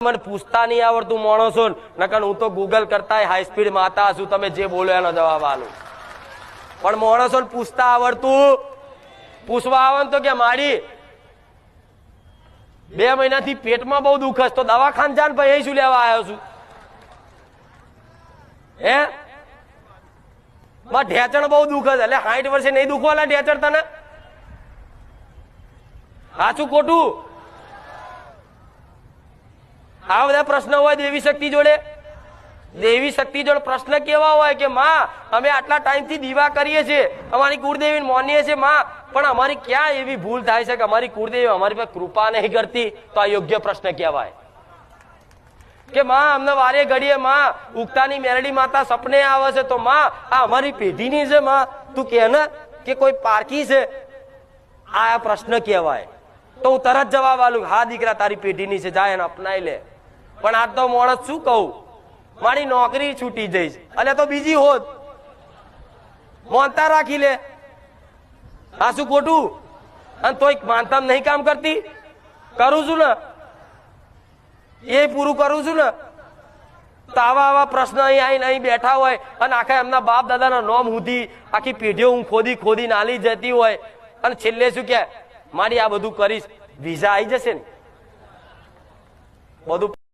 મને પૂછતા નહીં આવડતું માણસો નકર હું તો ગૂગલ કરતા હાઈ સ્પીડ માતા છું તમે જે બોલો એનો જવાબ આલું પણ માણસો પૂછતા આવડતું પૂછવા આવે તો કે મારી 2 મહિનાથી પેટમાં બહુ દુખ છે તો દવાખાને જાન ભાઈ શું લેવા આવ્યો છું હે માં ઢેચણ બહુ દુખ છે એટલે 60 વર્ષે નહીં દુખવાના ઢેચણ તને સાચું ખોટું આ બધા પ્રશ્ન હોય દેવી શક્તિ જોડે પ્રશ્ન કેવા હોય કે માં અમે આટલા ટાઈમથી દીવા કરીએ છીએ અમારી કુળદેવીને માનીએ છીએ માં પણ અમારી ક્યાં એવી ભૂલ થાય છે કે અમારી કુળદેવી અમારી પર કૃપા નહીં કરતી તો આ યોગ્ય પ્રશ્ન કહેવાય કે માં અમને વારે ઘડીએ માં ઉગતાની મેરડી માતા સપને આવે છે તો માં આ અમારી પેઢીની છે માં તું કે ને કે કોઈ પારકી છે આ પ્રશ્ન કહેવાય તો હું તરત જવાબ આલું હા દીકરા તારી પેઢીની છે જાય એને અપનાઈ લે પણ આ તો માણસ શું કહું મારી નોકરી છૂટી જઈશ એટલે તો બીજી હોત માનતા રાખી લે આ શું ખોટું અને તોય માનતા નહીં કામ કરતી કરું છું ને એ પૂરું કરું છું ને તો આવા પ્રશ્ન અહીં બેઠા હોય અને આખા એમના બાપ દાદાના નોમ સુધી આખી પેઢીઓ હું ખોદી નાલી જતી હોય અને છેલ્લે શું કે મારી આ બધું કરીશ વિઝા આવી જશે ને બધું